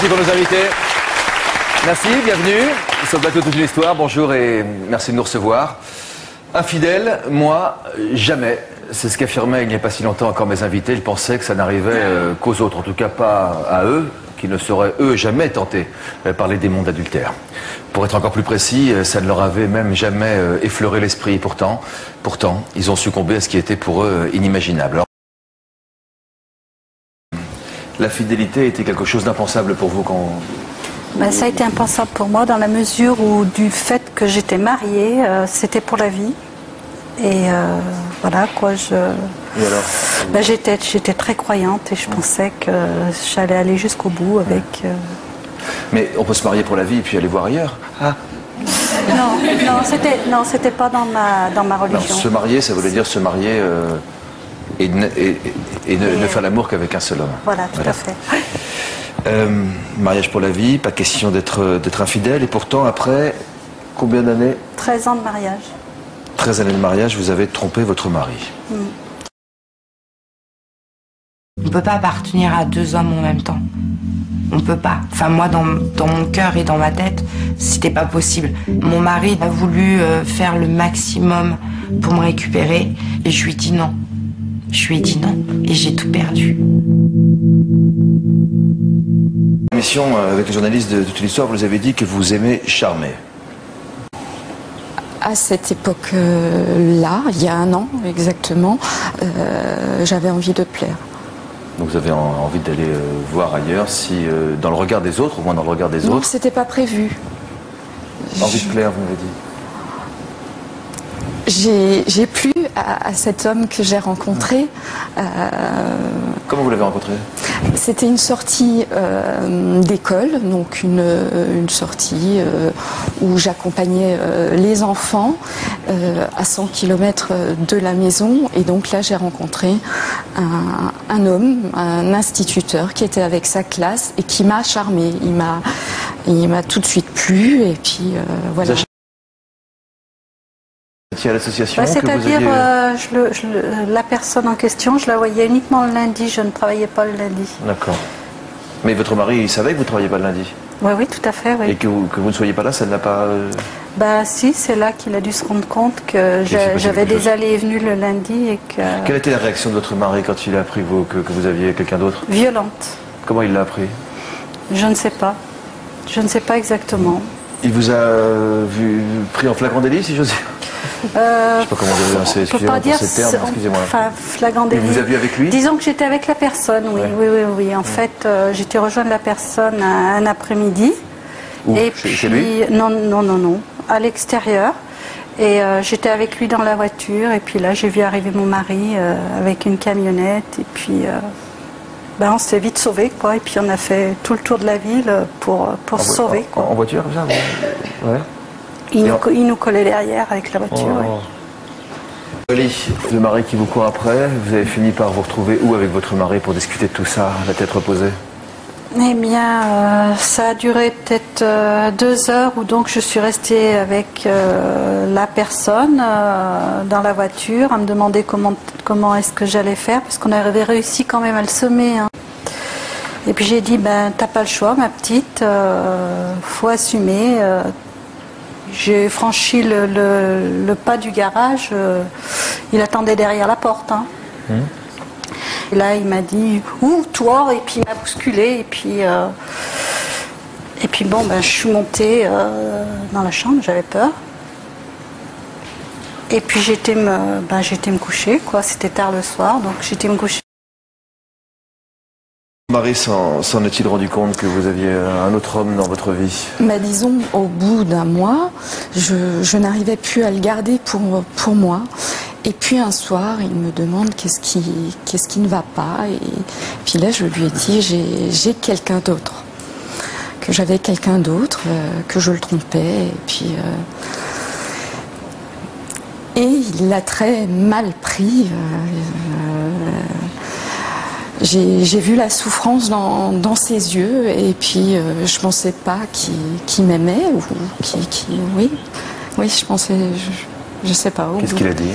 Merci pour nos invités. Merci, bienvenue. Sur le plateau Toute une histoire. Bonjour et merci de nous recevoir. Infidèle, moi, jamais. C'est ce qu'affirmaient il n'y a pas si longtemps encore mes invités. Ils pensaient que ça n'arrivait qu'aux autres, en tout cas pas à eux, qui ne seraient eux jamais tentés par les démons d'adultère. Pour être encore plus précis, ça ne leur avait même jamais effleuré l'esprit. Pourtant, ils ont succombé à ce qui était pour eux inimaginable. Alors, la fidélité était quelque chose d'impensable pour vous quand... Ben, ça a été impensable pour moi dans la mesure où du fait que j'étais mariée, c'était pour la vie. Et voilà quoi, Et alors ben, j'étais très croyante et je pensais que j'allais aller jusqu'au bout avec... Mais on peut se marier pour la vie et puis aller voir ailleurs. Ah. Non, c'était pas dans ma religion. Non, se marier, ça voulait dire se marier et ne faire l'amour qu'avec un seul homme. Voilà, tout à fait. Mariage pour la vie, pas question d'être infidèle. Et pourtant, après combien d'années? 13 ans de mariage. 13 années de mariage, vous avez trompé votre mari. On ne peut pas appartenir à deux hommes en même temps. On ne peut pas. Enfin, moi, dans mon cœur et dans ma tête, c'était pas possible. Mon mari a voulu faire le maximum pour me récupérer et je lui ai dit non. Je lui ai dit non et j'ai tout perdu. Mission avec les journalistes de Toute l'histoire, vous nous avez dit que vous aimez charmer. À cette époque-là, il y a un an exactement, j'avais envie de plaire. Donc vous avez envie d'aller voir ailleurs, si dans le regard des autres, au moins dans le regard des Non, autres. c'était pas prévu. Envie de plaire, vous m'avez dit. J'ai plu à cet homme que j'ai rencontré. Comment vous l'avez rencontré? C'était une sortie d'école, donc une sortie où j'accompagnais les enfants à 100 km de la maison. Et donc là, j'ai rencontré un homme, un instituteur qui était avec sa classe et qui m'a charmée. Il m'a tout de suite plu et puis voilà. À l'association c'est-à-dire, la personne en question, je la voyais uniquement le lundi, je ne travaillais pas le lundi. D'accord. Mais votre mari, il savait que vous ne travailliez pas le lundi? Oui, tout à fait, oui. Et que vous ne soyez pas là, ça ne l'a pas... Bah si, c'est là qu'il a dû se rendre compte que j'avais des allées et venues le lundi et que... Quelle était la réaction de votre mari quand il a appris que vous aviez quelqu'un d'autre? Violente. Comment il l'a appris? Je ne sais pas. Je ne sais pas exactement. Il vous a pris en flagrant délit, si j'ose dire? Je ne sais pas comment dire, excusez-moi pour ces termes, excusez-moi. Enfin, flagrant délit. Il vous a vu avec lui? Disons que j'étais avec la personne, oui, ouais. oui. En fait, j'étais rejoindre la personne un après-midi. Où? Et chez lui? Non, à l'extérieur. Et j'étais avec lui dans la voiture. Et puis là, j'ai vu arriver mon mari avec une camionnette. Et puis, on s'est vite sauvés, quoi. Et puis, on a fait tout le tour de la ville pour se sauver, quoi. En voiture, comme ça? Ouais. Il nous collait derrière avec la voiture. Oli, le mari qui vous court après, vous avez fini par vous retrouver où avec votre mari pour discuter de tout ça, la tête reposée? Eh bien, ça a duré peut-être 2 heures où donc je suis restée avec la personne dans la voiture à me demander comment est-ce que j'allais faire parce qu'on avait réussi quand même à le semer. Hein. Et puis j'ai dit, t'as pas le choix ma petite, faut assumer. J'ai franchi le pas du garage, il attendait derrière la porte. Hein. Et là, il m'a dit « Ouh, toi !» Et puis il m'a bousculé. Et puis bon, je suis montée dans la chambre, j'avais peur. Et puis j'étais me coucher, quoi. C'était tard le soir, donc j'étais me coucher. Marie s'en est-il rendu compte que vous aviez un autre homme dans votre vie? Disons, au bout d'un mois, je n'arrivais plus à le garder pour moi. Et puis un soir, il me demande qu'est-ce qui ne va pas. Et puis là, je lui ai dit, j'ai quelqu'un d'autre. Que j'avais quelqu'un d'autre, que je le trompais. Et puis... et il l'a très mal pris. J'ai vu la souffrance dans ses yeux et puis je pensais pas qu'il m'aimait ou oui, je pensais, je sais pas. Qu'est-ce qu'il a dit?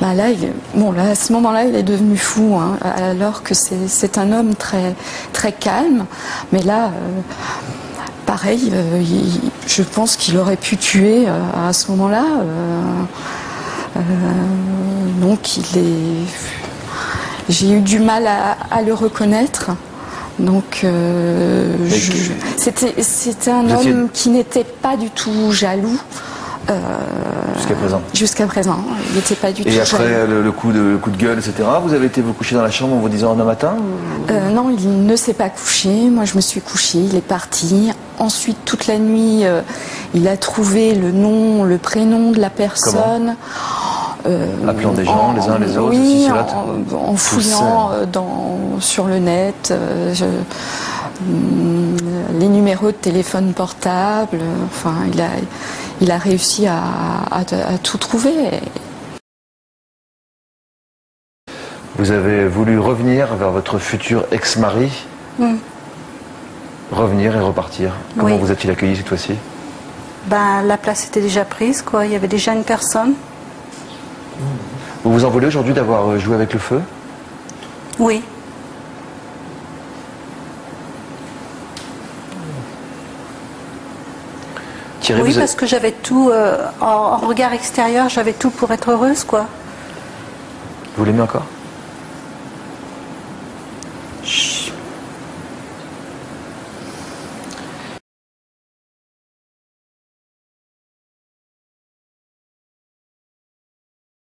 Bah là, là, à ce moment-là, il est devenu fou, hein, alors que c'est un homme très, très calme. Mais là, pareil, je pense qu'il aurait pu tuer à ce moment-là. Donc j'ai eu du mal à le reconnaître. Donc c'était un homme qui n'était pas du tout jaloux. Jusqu'à présent. Jusqu'à présent, il n'était pas du tout. Et après le coup de gueule, etc., vous avez été vous coucher dans la chambre en vous disant un matin Non, il ne s'est pas couché. Moi, je me suis couchée. Il est parti. Ensuite, toute la nuit, il a trouvé le nom, le prénom de la personne. Appelant des gens, les uns les autres. Oui, en fouillant sur le net. Les numéros de téléphone portable. Enfin, il a réussi à tout trouver. Vous avez voulu revenir vers votre futur ex-mari, revenir et repartir. Comment vous a-t-il accueilli cette fois-ci? Ben, la place était déjà prise, quoi. Il y avait déjà une personne. Vous vous en voulez aujourd'hui d'avoir joué avec le feu? Oui. Thierry, oui, parce que j'avais tout, en regard extérieur, j'avais tout pour être heureuse, quoi. Vous l'aimez encore?